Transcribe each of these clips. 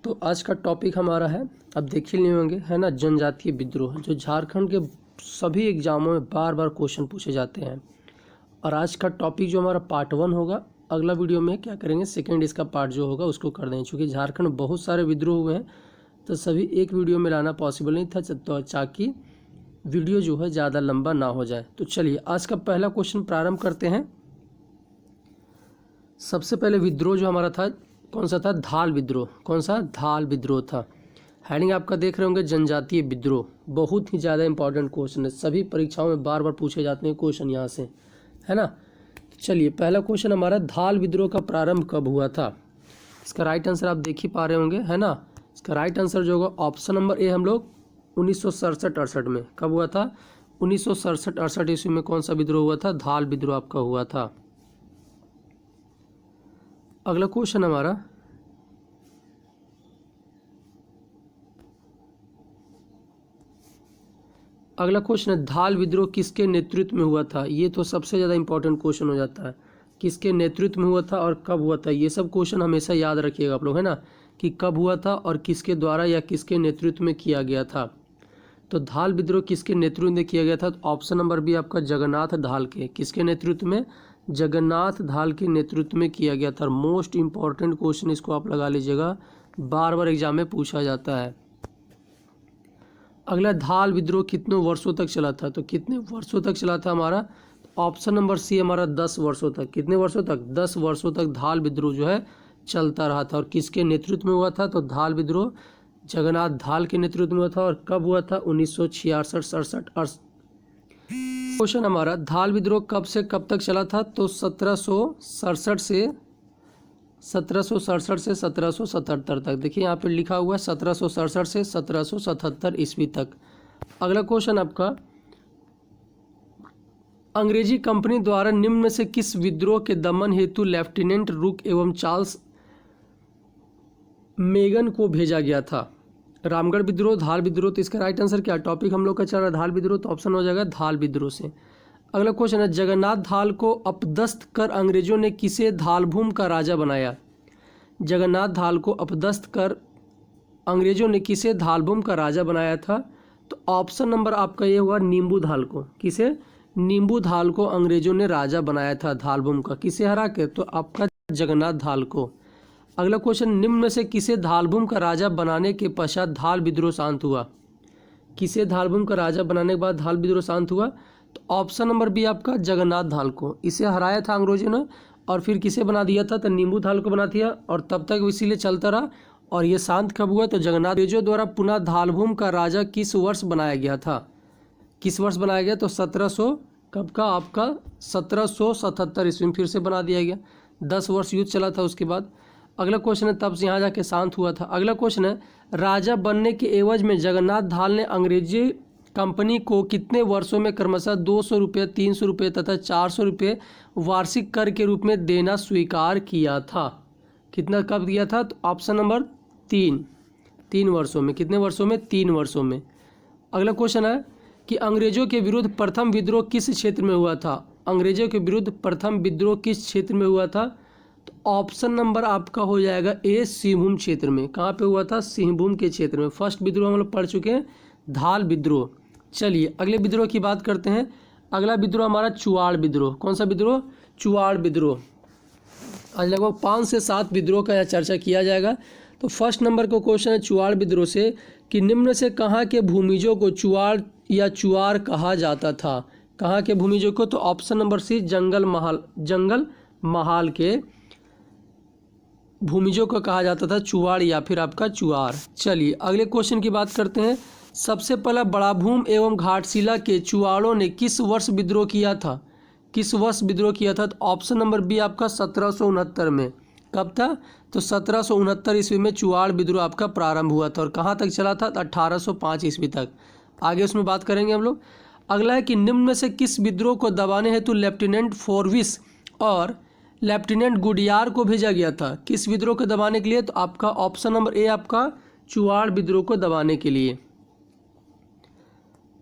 तो आज का टॉपिक हमारा है, अब देख ही नहीं होंगे, है ना, जनजातीय विद्रोह, जो झारखंड के सभी एग्जामों में बार बार क्वेश्चन पूछे जाते हैं। और आज का टॉपिक जो हमारा पार्ट 1 होगा, अगला वीडियो में क्या करेंगे, सेकंड इसका पार्ट जो होगा उसको कर देंगे। चूँकि झारखंड में बहुत सारे विद्रोह हुए हैं तो सभी एक वीडियो में लाना पॉसिबल नहीं था, तो ताकि वीडियो जो है ज़्यादा लंबा ना हो जाए। तो चलिए आज का पहला क्वेश्चन प्रारंभ करते हैं। सबसे पहले विद्रोह जो हमारा था कौन सा था, धाल विद्रोह। कौन सा, धाल विद्रोह था। हेडिंग आपका देख रहे होंगे जनजातीय विद्रोह। बहुत ही ज़्यादा इंपॉर्टेंट क्वेश्चन है, सभी परीक्षाओं में बार बार पूछे जाते हैं क्वेश्चन यहाँ से, है ना। चलिए पहला क्वेश्चन हमारा, धाल विद्रोह का प्रारंभ कब हुआ था। इसका राइट आंसर आप देख ही पा रहे होंगे, है ना। इसका राइट आंसर जो होगा ऑप्शन नंबर ए, हम लोग 1967-68 में। कब हुआ था, 1967-68 ईस्वी में कौन सा विद्रोह हुआ था, धाल विद्रोह आपका हुआ था। अगला क्वेश्चन हमारा, अगला क्वेश्चन है, धाल विद्रोह किसके नेतृत्व में हुआ था। ये तो सबसे ज़्यादा इंपॉर्टेंट क्वेश्चन हो जाता है, किसके नेतृत्व में हुआ था और कब हुआ था। ये सब क्वेश्चन हमेशा याद रखिएगा आप लोग, है ना, कि कब हुआ था और किसके द्वारा या किसके नेतृत्व में किया गया था। तो धाल विद्रोह किसके नेतृत्व में किया गया था, तो ऑप्शन नंबर बी आपका जगन्नाथ धाल के। किसके नेतृत्व में, जगन्नाथ धाल के नेतृत्व में किया गया था। मोस्ट इंपॉर्टेंट क्वेश्चन, इसको आप लगा लीजिएगा, बार बार एग्जाम में पूछा जाता है। अगला, धाल विद्रोह कितने वर्षों तक चला था, तो कितने वर्षों तक चला था हमारा, ऑप्शन नंबर सी हमारा 10 वर्षों तक। कितने वर्षों तक, 10 वर्षों तक धाल विद्रोह जो है चलता रहा था। और किसके नेतृत्व में हुआ था, तो धाल विद्रोह जगन्नाथ धाल के नेतृत्व में हुआ था। और कब हुआ था, 1966-67। क्वेश्चन हमारा, धाल विद्रोह कब से कब तक चला था, तो 1767 से 1777 तक। देखिए यहाँ पे लिखा हुआ है 1767 से 1777 ईस्वी तक। अगला क्वेश्चन आपका, अंग्रेजी कंपनी द्वारा निम्न में से किस विद्रोह के दमन हेतु लेफ्टिनेंट रुक एवं चार्ल्स मेगन को भेजा गया था। रामगढ़ विद्रोह, धाल विद्रोह। तो इसका राइट आंसर क्या, टॉपिक हम लोग का चल रहा है धाल विद्रोह, तो ऑप्शन हो जाएगा धाल विद्रोह से। अगला क्वेश्चन है, जगन्नाथ धाल को अपदस्थ कर अंग्रेजों ने किसे धालभूम का राजा बनाया। जगन्नाथ धाल को अपदस्थ कर अंग्रेजों ने किसे धालभूम का राजा बनाया था, तो ऑप्शन नंबर आपका ये हुआ नींबू धाल को। किसे, नींबू धाल को अंग्रेजों ने राजा बनाया था धालभूम का। किसे हरा के, तो आपका जगन्नाथ धाल को। अगला क्वेश्चन, निम्न में से किसे धालभूम का राजा बनाने के पश्चात धाल विद्रोह शांत हुआ। किसे धालभूम का राजा बनाने के बाद धाल विद्रोह शांत हुआ, तो ऑप्शन नंबर बी आपका जगन्नाथ धाल को। इसे हराया था अंग्रेजों ने और फिर किसे बना दिया था, तो नींबू धाल को बना दिया, और तब तक इसीलिए चलता रहा। और ये शांत कब हुआ, तो जगन्नाथ अंग्रेजों द्वारा पुनः धालभूम का राजा किस वर्ष बनाया गया था। किस वर्ष बनाया गया, तो 1700 कब का आपका 1777 ईस्वी में फिर से बना दिया गया। 10 वर्ष युद्ध चला था उसके बाद। अगला क्वेश्चन है, तब से यहाँ जाके शांत हुआ था। अगला क्वेश्चन है, राजा बनने के एवज में जगन्नाथ धाल ने अंग्रेजी कंपनी को कितने वर्षों में क्रमशः 200 रुपये, 300 रुपये तथा 400 रुपये वार्षिक कर के रूप में देना स्वीकार किया था। कितना कब दिया था, तो ऑप्शन नंबर 3 वर्षों में। कितने वर्षों में, 3 वर्षों में। अगला क्वेश्चन है कि अंग्रेजों के विरुद्ध प्रथम विद्रोह किस क्षेत्र में हुआ था। अंग्रेजों के विरुद्ध प्रथम विद्रोह किस क्षेत्र में हुआ था, तो ऑप्शन नंबर आपका हो जाएगा ए, सिंहभूम क्षेत्र में। कहाँ पे हुआ था, सिंहभूम के क्षेत्र में। फर्स्ट विद्रोह हम लोग पढ़ चुके हैं, धाल विद्रोह। चलिए अगले विद्रोह की बात करते हैं। अगला विद्रोह हमारा चुआड़ विद्रोह। कौन सा विद्रोह, चुआड़ विद्रोह। आज लगभग 5 से 7 विद्रोह का यहाँ चर्चा किया जाएगा। तो फर्स्ट नंबर का क्वेश्चन है चुआड़ विद्रोह से कि निम्न से कहाँ के भूमिजों को चुआड़ या चुआर कहा जाता था। कहाँ के भूमिजों को, तो ऑप्शन नंबर सी जंगल महाल के भूमिजों को कहा जाता था चुआड़ या फिर आपका चुआर। चलिए अगले क्वेश्चन की बात करते हैं। सबसे पहला बड़ाभूम एवं घाटशिला के चुआड़ों ने किस वर्ष विद्रोह किया था। किस वर्ष विद्रोह किया था, तो ऑप्शन नंबर बी आपका 1769 में। कब था, तो 1769 ईस्वी में चुआड़ विद्रोह आपका प्रारंभ हुआ था। और कहाँ तक चला था, 1805 ईस्वी तक। आगे उसमें बात करेंगे हम लोग। अगला है कि निम्न में से किस विद्रोह को दबाने हेतु लेफ्टिनेंट फोर्विस और लेफ्टिनेंट गुडियार को भेजा गया था। किस विद्रोह को दबाने के लिए, तो आपका ऑप्शन नंबर ए आपका चुआड़ विद्रोह को दबाने के लिए।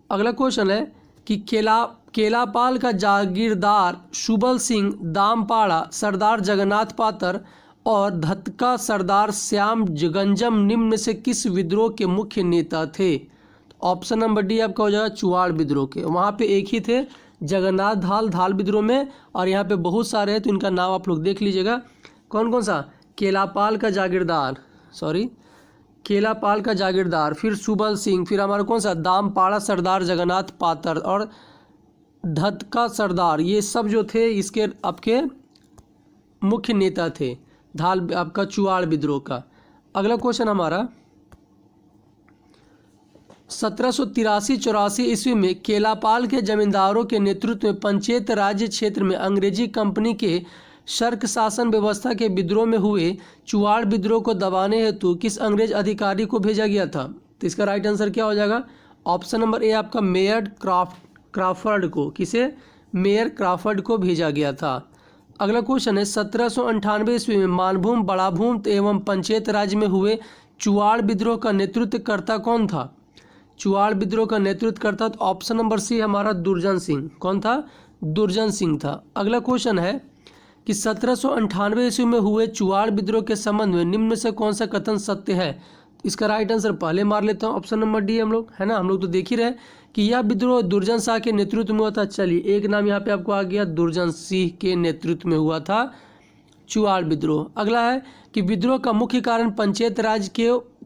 अगला क्वेश्चन है कि केलापाल का जागीरदार सुबल सिंह दामपाड़ा सरदार जगन्नाथ पातर और धतका सरदार श्याम गंजम निम्न में से किस विद्रोह के मुख्य नेता थे? ऑप्शन नंबर डी आपका हो जाएगा चुआड़ विद्रोह के। वहाँ पे एक ही थे, जगन्नाथ धाल विद्रोह में, और यहाँ पे बहुत सारे हैं तो इनका नाम आप लोग देख लीजिएगा। कौन कौन सा? केलापाल का जागीरदार, फिर सुबल सिंह, फिर हमारा कौन सा दामपाड़ा सरदार जगन्नाथ पातर और धतका सरदार, ये सब जो थे इसके आपके मुख्य नेता थे धाल आपका चुआड़ विद्रोह का। अगला क्वेश्चन हमारा 1783-84 ईस्वी में केलापाल के जमींदारों के नेतृत्व में पंचायत राज्य क्षेत्र में अंग्रेजी कंपनी के शर्क शासन व्यवस्था के विद्रोह में हुए चुआड़ विद्रोह को दबाने हेतु किस अंग्रेज अधिकारी को भेजा गया था? तो इसका राइट आंसर क्या हो जाएगा? ऑप्शन नंबर ए आपका मेयर क्राफर्ड को। किसे? मेयर क्राफर्ड को भेजा गया था। अगला क्वेश्चन है 1798 ईस्वी में मानभूम बड़ाभूम एवं पंचायत राज्य में हुए चुआड़ विद्रोह का नेतृत्वकर्ता कौन था? चुआड़ विद्रोह का नेतृत्वकर्ता तो ऑप्शन नंबर सी हमारा दुर्जन सिंह। कौन था? दुर्जन सिंह था। अगला क्वेश्चन है कि 1798 ईस्वी में हुए चुआड़ विद्रोह के संबंध में निम्न में से कौन सा कथन सत्य है? इसका राइट आंसर पहले मार लेता हूँ, ऑप्शन नंबर डी हम लोग, है ना, हम लोग तो देख ही रहे कि यह विद्रोह दुर्जन शाह के नेतृत्व में हुआ था। चलिए एक नाम यहाँ पे आपको आ गया, दुर्जन सिंह के नेतृत्व में हुआ था चुआड़ विद्रोह। अगला है कि विद्रोह का मुख्य कारण पंचायत राज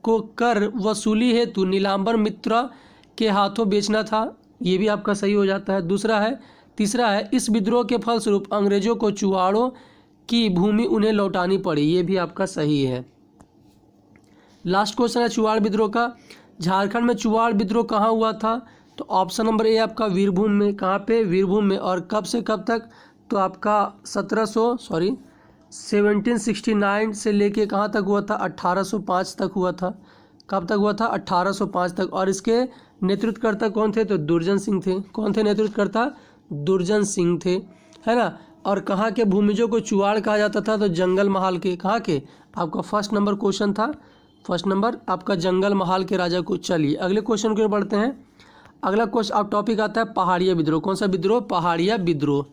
को कर वसूली हेतु नीलांबर मित्र के हाथों बेचना था। ये भी आपका सही हो जाता है। तीसरा है इस विद्रोह के फलस्वरूप अंग्रेजों को चुआड़ों की भूमि उन्हें लौटानी पड़ी। ये भी आपका सही है। लास्ट क्वेश्चन है चुआड़ विद्रोह का। झारखंड में चुआड़ विद्रोह कहाँ हुआ था? तो ऑप्शन नंबर ए आपका वीरभूम में। कहाँ पे? वीरभूम में। और कब से कब तक? तो आपका 1769 से लेके कहाँ तक हुआ था? 1805 तक हुआ था। कब तक हुआ था? 1805 तक। और इसके नेतृत्वकर्ता कौन थे? तो दुर्जन सिंह थे। कौन थे नेतृत्वकर्ता? दुर्जन सिंह थे, है ना। और कहाँ के भूमिजों को चुआड़ कहा जाता था? तो जंगल महाल के। कहाँ के? आपका फर्स्ट नंबर क्वेश्चन था, फर्स्ट नंबर आपका जंगल महाल के राजा को। चलिए अगले क्वेश्चन को बढ़ते हैं। अगला क्वेश्चन अब टॉपिक आता है पहाड़िया विद्रोह। कौन सा विद्रोह? पहाड़िया विद्रोह।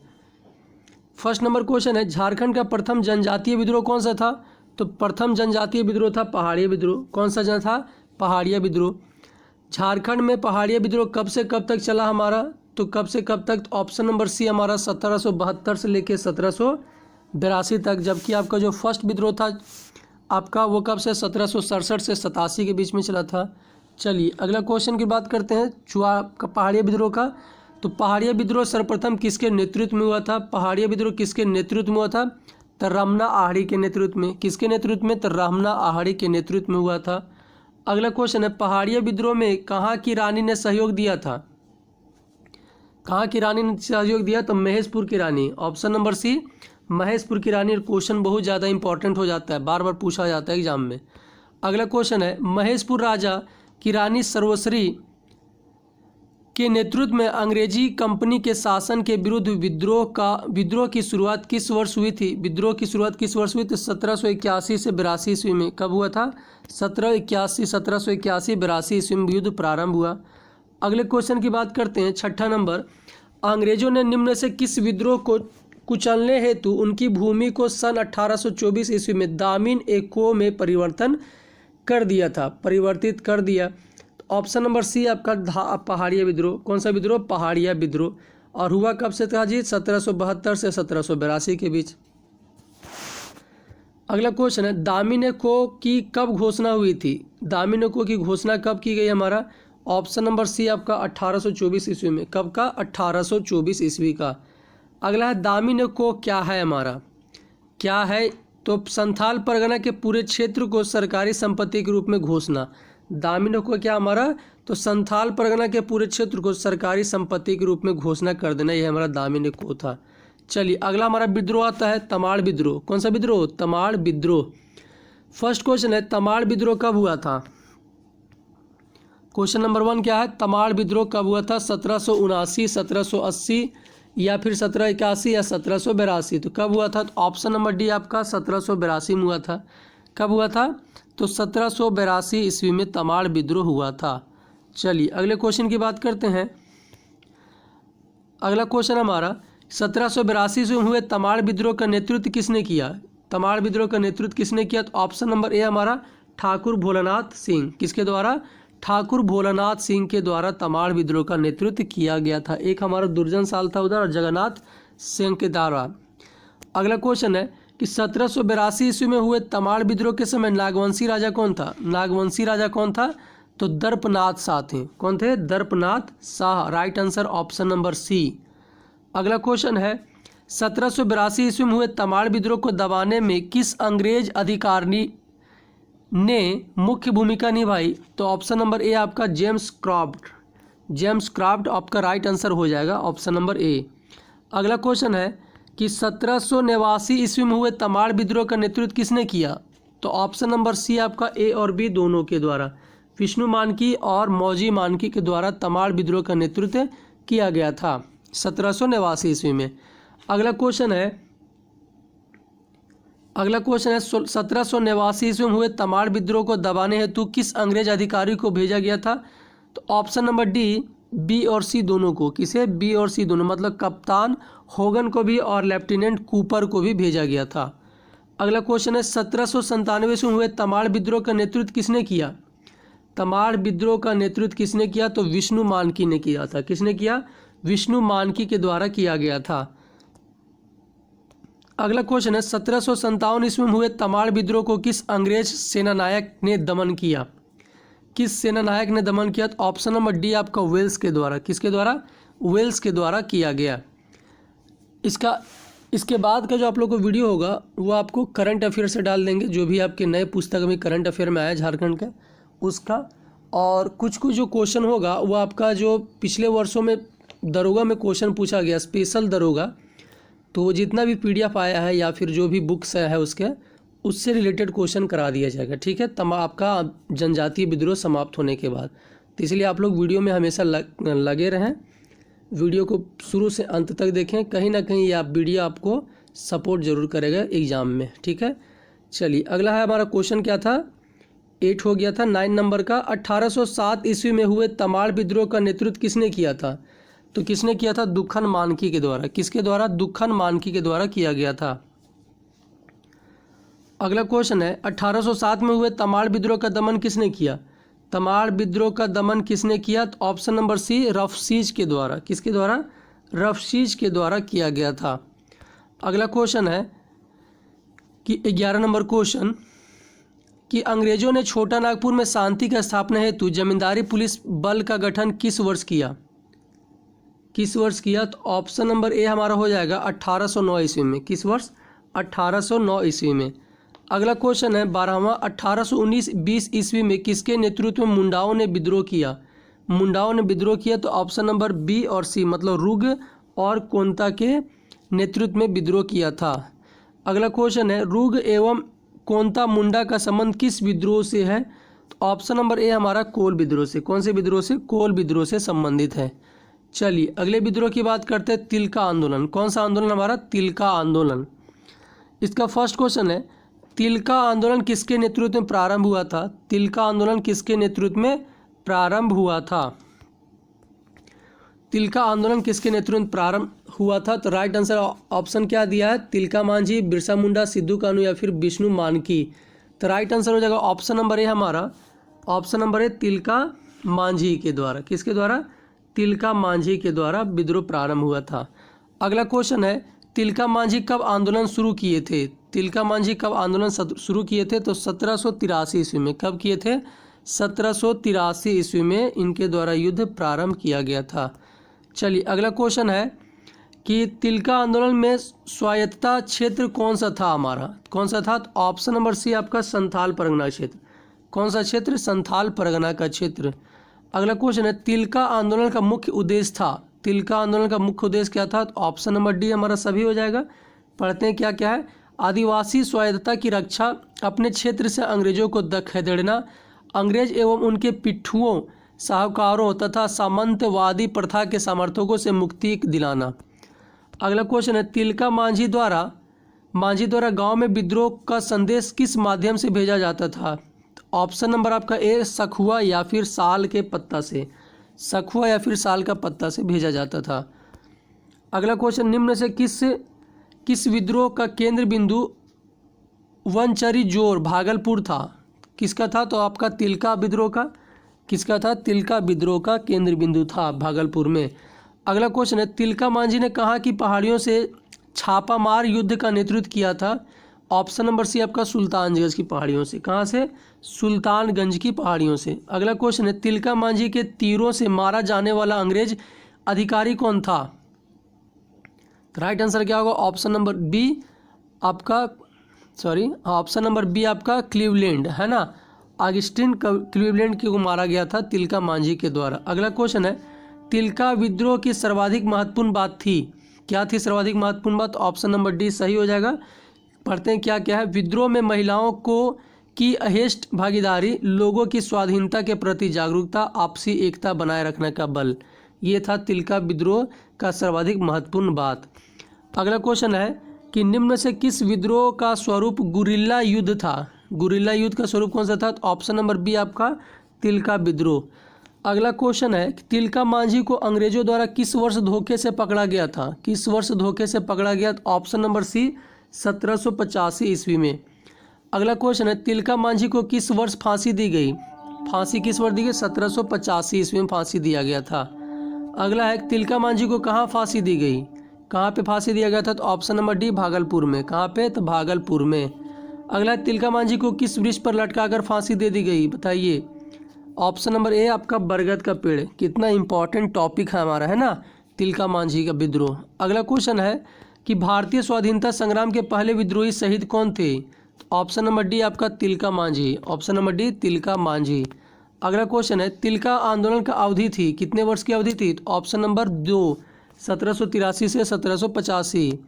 फर्स्ट नंबर क्वेश्चन है झारखंड का प्रथम जनजातीय विद्रोह कौन सा था? तो प्रथम जनजातीय विद्रोह था पहाड़िया विद्रोह। कौन सा जन था? पहाड़िया विद्रोह। झारखंड में पहाड़िया विद्रोह कब से कब तक चला हमारा? तो कब से कब तक? तो ऑप्शन नंबर सी हमारा 1772 से लेके 1782 तक। जबकि आपका जो फर्स्ट विद्रोह था आपका वो कब से? 1767 से 87 के बीच में चला था। चलिए अगला क्वेश्चन की बात करते हैं पहाड़िया विद्रोह का। तो पहाड़िया विद्रोह सर्वप्रथम किसके नेतृत्व में हुआ था? पहाड़िया विद्रोह किसके नेतृत्व में हुआ था? तो रमना आहड़ी के नेतृत्व में। किसके नेतृत्व में? तो रमना आहड़ी के नेतृत्व में हुआ था। अगला क्वेश्चन है पहाड़िया विद्रोह में कहाँ की रानी ने सहयोग दिया था? कहाँ की रानी ने सहयोग दिया? तो महेशपुर की रानी। ऑप्शन नंबर सी महेशपुर की रानी। क्वेश्चन बहुत ज़्यादा इंपॉर्टेंट हो जाता है, बार बार पूछा जाता है एग्जाम में। अगला क्वेश्चन है महेशपुर राजा की रानी सर्वश्री के नेतृत्व में अंग्रेजी कंपनी के शासन के विरुद्ध विद्रोह की शुरुआत किस वर्ष हुई थी? विद्रोह की शुरुआत किस वर्ष हुई? तो 1781 से 82 ईस्वी में। कब हुआ था? 1781 ईस्वी में युद्ध प्रारंभ हुआ। अगले क्वेश्चन की बात करते हैं, छठा नंबर। अंग्रेजों ने निम्न से किस विद्रोह को कुचलने हेतु उनकी भूमि को सन 1824 ईस्वी में दामिन एको में परिवर्तित कर दिया। ऑप्शन नंबर सी आपका पहाड़िया विद्रोह। कौन सा विद्रोह? पहाड़िया विद्रोह। और हुआ कब से था जी? 1772 से 1782 के बीच। अगला क्वेश्चन है दामिन एको की कब घोषणा हुई थी? दामिन एको की घोषणा कब की गई हमारा? ऑप्शन नंबर सी आपका 1824 ईस्वी में। कब का? 1824 ईस्वी का। अगला है दामिन एको क्या है हमारा? क्या है? तो संथाल परगना के पूरे क्षेत्र को सरकारी संपत्ति के रूप में घोषणा। दामिन एको क्या हमारा? तो संथाल परगना के पूरे क्षेत्र को सरकारी संपत्ति के रूप में घोषणा कर देना, यह हमारा दामिन एको था। चलिए अगला हमारा विद्रोह आता है तमाड़ विद्रोह। कौन सा विद्रोह? तमाड़ विद्रोह। फर्स्ट क्वेश्चन है तमाड़ विद्रोह कब हुआ था? क्वेश्चन नंबर 1 क्या है? तमाड़ विद्रोह कब हुआ था? 1779, 1780 या फिर 1781 या 1782। तो कब हुआ था? तो ऑप्शन नंबर डी आपका 1782 में हुआ था। कब हुआ था? तो 1782 ईस्वी में तमाड़ विद्रोह हुआ था। चलिए अगले क्वेश्चन की बात करते हैं। अगला क्वेश्चन हमारा 1782 में हुए तमाड़ विद्रोह का नेतृत्व किसने किया? तमाड़ विद्रोह का नेतृत्व किसने किया? तो ऑप्शन नंबर ए हमारा ठाकुर भोलानाथ सिंह। किसके द्वारा? ठाकुर भोलानाथ सिंह के द्वारा तमाड़ विद्रोह का नेतृत्व किया गया था। एक हमारा दुर्जन साल था उधर और जगन्नाथ सिंह के द्वारा। अगला क्वेश्चन है कि 1782 ईस्वी में हुए तमाड़ विद्रोह के समय नागवंशी राजा कौन था? नागवंशी राजा कौन था? तो दर्पनाथ शाह थे। कौन थे? Darpanath Shah. Right answer option number C. अगला क्वेश्चन है 1782 ईस्वी में हुए तमाड़ विद्रोह को दबाने में किस अंग्रेज अधिकारी ने मुख्य भूमिका निभाई? तो ऑप्शन नंबर ए आपका जेम्स क्राफ्ट। जेम्स क्राफ्ट आपका राइट आंसर हो जाएगा, ऑप्शन नंबर ए। अगला क्वेश्चन है कि 1789 ईस्वी में हुए तमाड़ विद्रोह का नेतृत्व किसने किया? तो ऑप्शन नंबर सी आपका ए और बी दोनों के द्वारा, विष्णु मानकी और मौजी मानकी के द्वारा तमाड़ विद्रोह का नेतृत्व किया गया था 1789 ईस्वी में। अगला क्वेश्चन है 1789 ईस्वी में हुए तमाड़ विद्रोह को दबाने हेतु किस अंग्रेज अधिकारी को भेजा गया था? तो ऑप्शन नंबर डी, बी और सी दोनों को। किसे? बी और सी दोनों, मतलब कप्तान होगन को भी और लेफ्टिनेंट कूपर को भी भेजा गया था। अगला क्वेश्चन है 1797 ईस्वी में हुए तमाड़ विद्रोह का नेतृत्व किसने किया? तमाड़ विद्रोह का नेतृत्व किसने किया? तो विष्णु मानकी ने किया था। किसने किया? विष्णु मानकी के द्वारा किया गया था। अगला क्वेश्चन है 1757 ईस्वी में हुए तमाड़ विद्रोह को किस अंग्रेज सेनानायक ने दमन किया? किस सेनानायक ने दमन किया? तो ऑप्शन नंबर डी आपका वेल्स के द्वारा। किसके द्वारा? वेल्स के द्वारा किया गया। इसके बाद का जो आप लोग को वीडियो होगा वो आपको करंट अफेयर से डाल देंगे, जो भी आपके नए पुस्तक में करंट अफेयर में आया झारखंड का उसका, और कुछ जो क्वेश्चन होगा वो आपका जो पिछले वर्षों में दरोगा में क्वेश्चन पूछा गया, स्पेशल दरोगा, तो वो जितना भी PDF आया है या फिर जो भी बुक्स है उसके, उससे रिलेटेड क्वेश्चन करा दिया जाएगा। ठीक है, आपका जनजातीय विद्रोह समाप्त होने के बाद। तो इसलिए आप लोग वीडियो में हमेशा लगे रहें, वीडियो को शुरू से अंत तक देखें। कहीं ना कहीं ये वीडियो आपको सपोर्ट जरूर करेगा एग्ज़ाम में। ठीक है, चलिए अगला है हमारा क्वेश्चन क्या था? 8 हो गया था। 9 नंबर का 1807 ईस्वी में हुए तमाड़ विद्रोह का नेतृत्व किसने किया था? तो किसने किया था? दुखन मानकी के द्वारा। किसके द्वारा? दुखन मानकी के द्वारा किया गया था। अगला क्वेश्चन है 1807 में हुए तमाड़ विद्रोह का दमन किसने किया? तमाड़ विद्रोह का दमन किसने किया? तो ऑप्शन नंबर सी, रफसीज के द्वारा। किसके द्वारा? रफसीज के द्वारा किया गया था। अगला क्वेश्चन है कि 11 नंबर क्वेश्चन कि अंग्रेजों ने छोटा नागपुर में शांति की स्थापना हेतु जमींदारी पुलिस बल का गठन किस वर्ष किया? किस वर्ष किया? तो ऑप्शन नंबर ए हमारा हो जाएगा 1809 ईस्वी में। किस वर्ष? 1809 ईस्वी में। अगला क्वेश्चन है 12वां 1819-20 ईस्वी में किसके नेतृत्व में मुंडाओं ने विद्रोह किया? मुंडाओं ने विद्रोह किया तो ऑप्शन नंबर बी और सी, मतलब रुग और कोंता के नेतृत्व में विद्रोह किया था। अगला क्वेश्चन है रुग एवं कोंता मुंडा का संबंध किस विद्रोह से है? तो ऑप्शन नंबर ए हमारा कोल विद्रोह से। कौन से विद्रोह से? कोल विद्रोह से संबंधित है। चलिए अगले विद्रोह की बात करते हैं, तिलका आंदोलन। कौन सा आंदोलन हमारा? तिलका आंदोलन। इसका फर्स्ट क्वेश्चन है तिलका आंदोलन किसके नेतृत्व में प्रारंभ हुआ था? तिलका आंदोलन किसके नेतृत्व में प्रारंभ हुआ था? तिलका आंदोलन किसके नेतृत्व में प्रारंभ हुआ था? तो राइट आंसर ऑप्शन क्या दिया है? तिलका मांझी, बिरसा मुंडा, सिद्धू कानू या फिर विष्णु मानकी। तो राइट आंसर हो जाएगा ऑप्शन नंबर ए हमारा, option number A Tilka Manjhi के द्वारा। किसके द्वारा? तिलका मांझी के द्वारा विद्रोह प्रारंभ हुआ था। अगला क्वेश्चन है तिलका मांझी कब आंदोलन शुरू किए थे? तिलका मांझी कब आंदोलन शुरू किए थे? तो 1783 ईस्वी में। कब किए थे? 1783 ईस्वी में इनके द्वारा युद्ध प्रारंभ किया गया था। चलिए अगला क्वेश्चन है कि तिलका आंदोलन में स्वायत्तता क्षेत्र कौन सा था हमारा? कौन सा था? तो ऑप्शन नंबर सी आपका संथाल परगना क्षेत्र। कौन सा क्षेत्र? संथाल परगना का क्षेत्र। अगला क्वेश्चन है तिलका आंदोलन का मुख्य उद्देश्य था। तिलका आंदोलन का मुख्य उद्देश्य क्या था? तो ऑप्शन नंबर डी हमारा सभी हो जाएगा। पढ़ते हैं क्या क्या है। आदिवासी स्वायत्तता की रक्षा, अपने क्षेत्र से अंग्रेजों को खदेड़ना, अंग्रेज एवं उनके पिट्ठुओं, साहूकारों तथा सामंतवादी प्रथा के समर्थकों से मुक्ति दिलाना। अगला क्वेश्चन है तिलका मांझी द्वारा गांव में विद्रोह का संदेश किस माध्यम से भेजा जाता था? ऑप्शन नंबर आपका ए, सखुआ या फिर साल के पत्ता से। सखुआ या फिर साल का पत्ता से भेजा जाता था। अगला क्वेश्चन निम्न से किस विद्रोह का केंद्र बिंदु वनचरी जोर भागलपुर था, किसका था? तो आपका तिलका विद्रोह का, किसका था? तिलका विद्रोह का केंद्र बिंदु था भागलपुर में। अगला क्वेश्चन है, तिलका मांझी ने कहाँ की पहाड़ियों से छापामार युद्ध का नेतृत्व किया था? ऑप्शन नंबर सी आपका सुल्तानगंज की पहाड़ियों से। कहाँ से? सुल्तानगंज की पहाड़ियों से। अगला क्वेश्चन है, तिलका मांझी के तीरों से मारा जाने वाला अंग्रेज अधिकारी कौन था? राइट आंसर क्या होगा? ऑप्शन नंबर बी आपका, ऑप्शन नंबर बी आपका क्लीवलैंड, है ना, ऑगस्टिन क्लीवलैंड को मारा गया था तिलका मांझी के द्वारा। अगला क्वेश्चन है, तिलका विद्रोह की सर्वाधिक महत्वपूर्ण बात थी, क्या थी सर्वाधिक महत्वपूर्ण बात? ऑप्शन नंबर डी सही हो जाएगा। पढ़ते हैं क्या क्या है। विद्रोह में महिलाओं को की अहेस्ट भागीदारी, लोगों की स्वाधीनता के प्रति जागरूकता, आपसी एकता बनाए रखने का बल, ये था तिलका विद्रोह का सर्वाधिक महत्वपूर्ण बात। अगला क्वेश्चन है कि निम्न में से किस विद्रोह का स्वरूप गुरिल्ला युद्ध था? गुरिल्ला युद्ध का स्वरूप कौन सा था? तो ऑप्शन नंबर बी आपका तिलका विद्रोह। अगला क्वेश्चन है, तिलका मांझी को अंग्रेजों द्वारा किस वर्ष धोखे से पकड़ा गया था? किस वर्ष धोखे से पकड़ा गया? तो ऑप्शन नंबर सी 1785 ईस्वी में। अगला क्वेश्चन है, तिलका मांझी को किस वर्ष फांसी दी गई? फांसी किस वर्ष दी गई? 1785 ईस्वी में फांसी दिया गया था। अगला है, तिलका मांझी को कहाँ फांसी दी गई? कहाँ पे फांसी दिया गया था? तो ऑप्शन नंबर डी भागलपुर में। कहाँ पे? तो भागलपुर में। अगला है, तिलका मांझी को किस वृक्ष पर लटकाकर फांसी दे दी गई? बताइए। ऑप्शन नंबर ए आपका बरगद का पेड़। कितना इंपॉर्टेंट टॉपिक है हमारा, है ना, तिलका मांझी का विद्रोह। अगला क्वेश्चन है कि भारतीय स्वाधीनता संग्राम के पहले विद्रोही शहीद कौन थे? ऑप्शन नंबर डी आपका Tilka Manjhi. Option number D Tilka Manjhi. अगला क्वेश्चन है, तिलका आंदोलन का अवधि थी, कितने वर्ष की अवधि थी? तो ऑप्शन नंबर दो 1783 से 1785।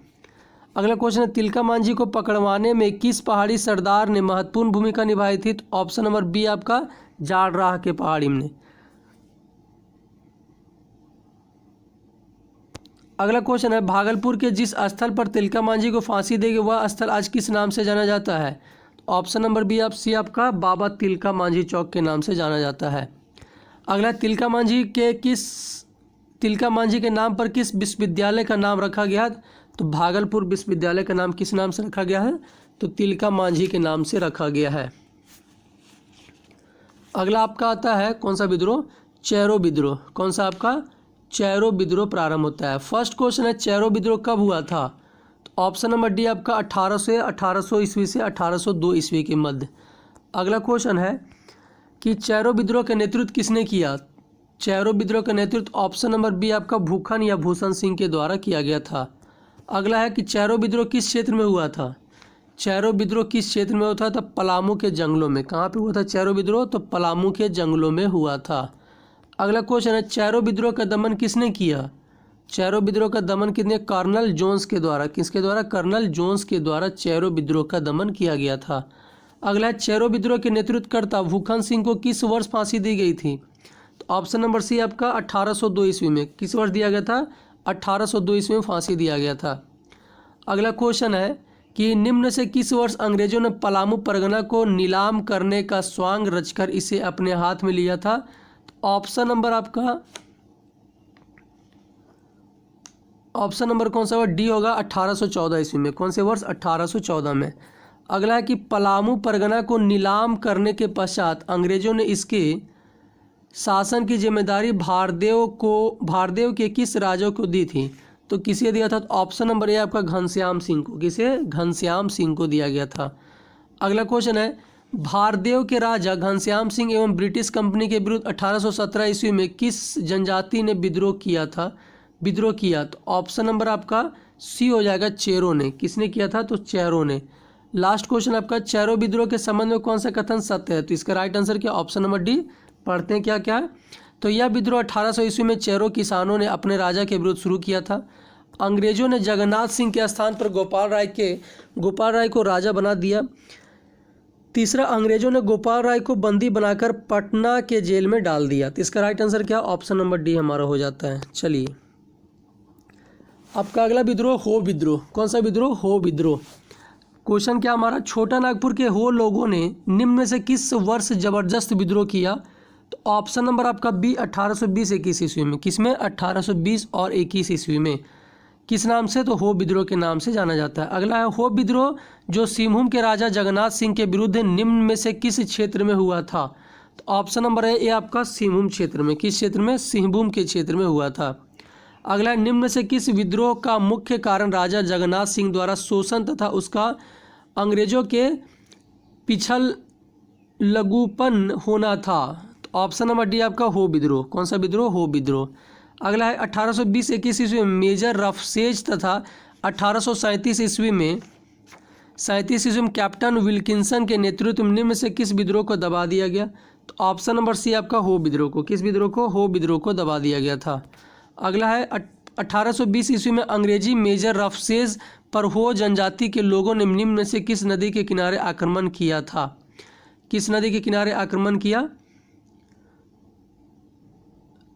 अगला क्वेश्चन है, तिलका मांझी को पकड़वाने में किस पहाड़ी सरदार ने महत्वपूर्ण भूमिका निभाई थी? तो ऑप्शन नंबर बी आपका जाड़राह के पहाड़ी में। अगला क्वेश्चन है, भागलपुर के जिस स्थल पर तिलका मांझी को फांसी दी गई वह स्थल आज किस नाम से जाना जाता है? ऑप्शन नंबर बी आप सी आपका बाबा तिलका मांझी चौक के नाम से जाना जाता है। अगला, तिलका मांझी के नाम पर किस विश्वविद्यालय का नाम रखा गया? तो भागलपुर विश्वविद्यालय का नाम किस नाम से रखा गया है? तो तिलका मांझी के नाम से रखा गया है। अगला आपका आता है कौन सा विद्रोह? चेरो विद्रोह। कौन सा आपका? चेरो विद्रोह प्रारंभ होता है। फर्स्ट क्वेश्चन है, चेरो विद्रोह कब हुआ था? तो ऑप्शन नंबर डी आपका 1800 ईस्वी से 1802 ईस्वी के मध्य। अगला क्वेश्चन है कि चेरो विद्रोह का नेतृत्व किसने किया? चेरो विद्रोह का नेतृत्व ऑप्शन नंबर बी आपका भूखन या भूषण सिंह के द्वारा किया गया था। अगला है कि चेरो विद्रोह किस क्षेत्र में हुआ था? चेरो विद्रोह किस क्षेत्र में हुआ था? तो पलामू के जंगलों में। कहाँ पे हुआ था चेरो विद्रोह? तो पलामू के जंगलों में हुआ था। अगला क्वेश्चन है, चेरो विद्रोह का दमन किसने किया? चेरो विद्रोह का दमन किसने? कर्नल जोन्स के द्वारा। किसके द्वारा? कर्नल जोन्स के द्वारा चेरो विद्रोह का दमन किया गया था। अगला है, चेरो विद्रोह के नेतृत्वकर्ता भूखन सिंह को किस वर्ष फांसी दी गई थी? तो ऑप्शन नंबर सी आपका 1802 ईस्वी में। किस वर्ष दिया गया था? 1802 ईस्वी में फांसी दिया गया था। अगला क्वेश्चन है कि निम्न से किस वर्ष अंग्रेजों ने पलामू परगना को नीलाम करने का स्वांग रचकर इसे अपने हाथ में लिया था? ऑप्शन नंबर आपका, ऑप्शन नंबर कौन सा होगा? डी होगा 1814 ईस्वी में। कौन से वर्ष? 1814 में। अगला है कि पलामू परगना को नीलाम करने के पश्चात अंग्रेजों ने इसके शासन की जिम्मेदारी भारदेव के किस राजा को दी थी? तो किसे दिया था? तो ऑप्शन नंबर ए आपका घनश्याम सिंह को। किसे? घनश्याम सिंह को दिया गया था। अगला क्वेश्चन है, भारदेव के राजा घनश्याम सिंह एवं ब्रिटिश कंपनी के विरुद्ध 1817 ईस्वी में किस जनजाति ने विद्रोह किया? तो ऑप्शन नंबर आपका सी हो जाएगा चेरो ने। किसने किया था? तो चेरो ने। लास्ट क्वेश्चन आपका, चेरो विद्रोह के संबंध में कौन सा कथन सत्य है? तो इसका राइट आंसर क्या? Option number D. पढ़ते हैं क्या क्या है। तो यह विद्रोह 1800 ईस्वी में चेरो किसानों ने अपने राजा के विरुद्ध शुरू किया था। अंग्रेजों ने जगन्नाथ सिंह के स्थान पर गोपाल राय को राजा बना दिया। तीसरा, अंग्रेजों ने गोपाल राय को बंदी बनाकर पटना के जेल में डाल दिया। तो इसका राइट आंसर क्या? ऑप्शन नंबर डी हमारा हो जाता है। चलिए, आपका अगला विद्रोह हो विद्रोह। कौन सा विद्रोह? हो विद्रोह। क्वेश्चन क्या हमारा? छोटा नागपुर के हो लोगों ने निम्न में से किस वर्ष जबरदस्त विद्रोह किया? तो ऑप्शन नंबर आपका बी 1820-21 ईस्वी में। किसमें? 1820 और 21 ईस्वी में किस नाम से? तो हो विद्रोह के नाम से जाना जाता है। अगला है हो विद्रोह जो सिंहभूम के राजा जगन्नाथ सिंह के विरुद्ध निम्न में से किस क्षेत्र में हुआ था? तो ऑप्शन नंबर है ये आपका सिंहभूम क्षेत्र में। किस क्षेत्र में? सिंहभूम के क्षेत्र में हुआ था। अगला, निम्न में से किस विद्रोह का मुख्य कारण राजा जगन्नाथ सिंह द्वारा शोषण तथा उसका अंग्रेजों के पिछल लघुपन होना था? तो ऑप्शन नंबर डी आपका हो विद्रोह। कौन सा विद्रोह? हो विद्रोह। अगला है 1820-21 ईस्वी में मेजर रफसेज तथा 1837 ईस्वी में कैप्टन विल्किंसन के नेतृत्व में निम्न से किस विद्रोह को दबा दिया गया? तो ऑप्शन नंबर सी आपका हो विद्रोह को। किस विद्रोह को? हो विद्रोह को दबा दिया गया था। अगला है 1820 ईस्वी में अंग्रेजी मेजर रफसेज पर हो जनजाति के लोगों ने निम्न में से किस नदी के किनारे आक्रमण किया था? किस नदी के किनारे आक्रमण किया?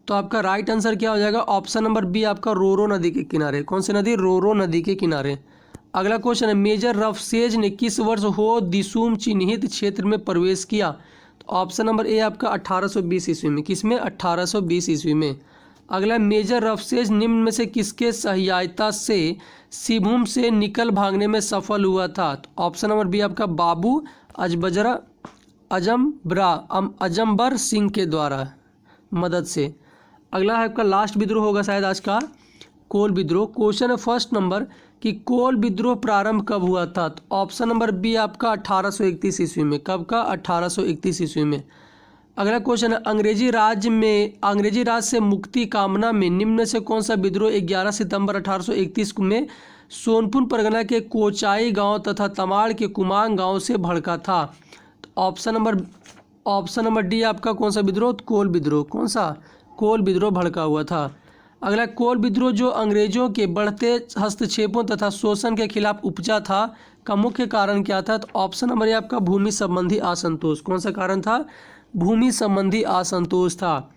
तो आपका राइट आंसर क्या हो जाएगा? ऑप्शन नंबर बी आपका रोरो नदी के किनारे। कौन सी नदी? रोरो नदी के किनारे। अगला क्वेश्चन है मेजर रफसेज ने किस वर्ष हो दिसुम चिन्हित क्षेत्र में प्रवेश किया? तो ऑप्शन नंबर ए आपका 1820 ईस्वी में। किस में? 1820 ईस्वी में। अगला, मेजर रफसेज निम्न में से किसके सहायता से सिंहभूम से निकल भागने में सफल हुआ था? तो ऑप्शन नंबर बी आपका बाबू अजम्बर सिंह के द्वारा मदद से। अगला है आपका लास्ट विद्रोह होगा शायद आज का, कोल विद्रोह। क्वेश्चन है फर्स्ट नंबर कि कोल विद्रोह प्रारंभ कब हुआ था? तो ऑप्शन नंबर बी आपका 1831 ईस्वी में। कब का? 1831 ईस्वी में। अगला क्वेश्चन है अंग्रेजी राज से मुक्ति कामना में निम्न में से कौन सा विद्रोह 11 सितंबर 1831 में सोनपुर परगना के कोचाई गांव तथा तमाड़ के कुमांग गांव से भड़का था? तो ऑप्शन नंबर डी आपका कौन सा विद्रोह? कोल विद्रोह। कौन सा? कोल विद्रोह भड़का हुआ था। अगला, कोल विद्रोह जो अंग्रेजों के बढ़ते हस्तक्षेपों तथा शोषण के खिलाफ उपजा था का मुख्य कारण क्या था? तो ऑप्शन नंबर ए आपका भूमि संबंधी असंतोष। कौन सा कारण था? भूमि संबंधी असंतोष था।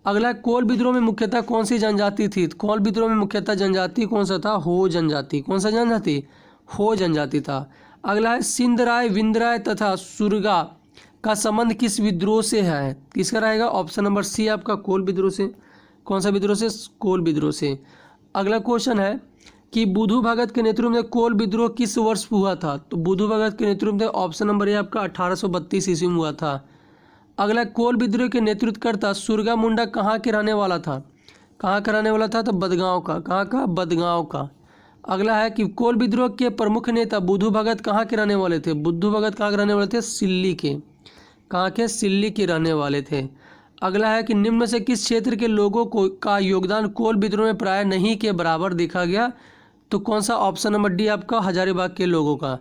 अगला, कोल विद्रोह में मुख्यतः कौन सी जनजाति थी? तो कोल विद्रोह में मुख्यतः जनजाति कौन सा था? हो जनजाति। कौन सा जनजाति? हो जनजाति था। अगला है सिंध राय, विंध्य राय तथा सुरगा का संबंध किस विद्रोह से है? किसका रहेगा? ऑप्शन नंबर सी आपका कोल विद्रोह से। कौन सा विद्रोह से? कोल विद्रोह से। अगला क्वेश्चन है कि बुधु भगत के नेतृत्व में कोल विद्रोह किस वर्ष हुआ था? तो बुधु भगत के नेतृत्व में ऑप्शन नंबर ए आपका 1832 ईस्वी में हुआ था। अगला, कोल विद्रोह के नेतृत्वकर्ता सुरगा मुंडा कहाँ के रहने वाला था? कहाँ का रहने वाला था? तो बदगांव का। कहाँ का? बदगांव का। अगला है कि कोल विद्रोह के प्रमुख नेता बुधु भगत कहाँ के रहने वाले थे? बुद्धू भगत कहाँ के रहने वाले थे? सिल्ली के। कहाँ के? सिल्ली के रहने वाले थे। अगला है कि निम्न में से किस क्षेत्र के लोगों का योगदान कोल विद्रोह में प्राय नहीं के बराबर देखा गया? तो कौन सा? ऑप्शन नंबर डी आपका हजारीबाग के लोगों का।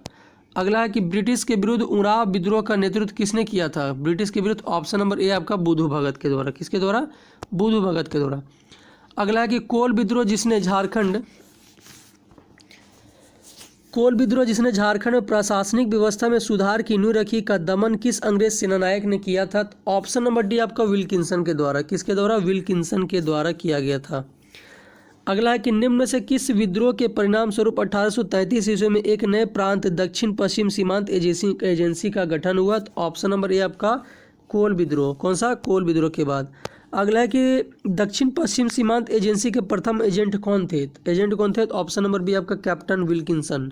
अगला है कि ब्रिटिश के विरुद्ध उड़ाव विद्रोह का नेतृत्व किसने किया था? ब्रिटिश के विरुद्ध ऑप्शन नंबर ए आपका बुधु भगत के द्वारा। किसके द्वारा? बुधु भगत के द्वारा। अगला है कि कोल विद्रोह जिसने झारखंड में प्रशासनिक व्यवस्था में सुधार की नींव रखी का दमन किस अंग्रेज सेनानायक ने किया था? ऑप्शन नंबर डी आपका विल्किंसन के द्वारा। किसके द्वारा? विल्किंसन के द्वारा किया गया था। अगला है कि निम्न में से किस विद्रोह के परिणाम स्वरूप 1833 ईस्वी में एक नए प्रांत दक्षिण पश्चिम सीमांत एजेंसी का गठन हुआ? तो ऑप्शन नंबर ए आपका कोल विद्रोह। कौन सा? कोल विद्रोह के बाद। अगला है कि दक्षिण पश्चिम सीमांत एजेंसी के प्रथम एजेंट कौन थे? तो ऑप्शन नंबर बी आपका कैप्टन विल्किंसन।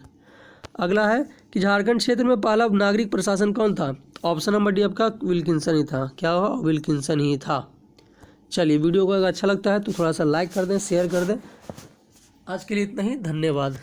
अगला है कि झारखंड क्षेत्र में पहला नागरिक प्रशासन कौन था? ऑप्शन नंबर डी आपका विल्किंसन ही था। क्या हुआ? विल्किंसन ही था। चलिए, वीडियो को अगर अच्छा लगता है तो थोड़ा सा लाइक कर दें, शेयर कर दें। आज के लिए इतना ही, धन्यवाद।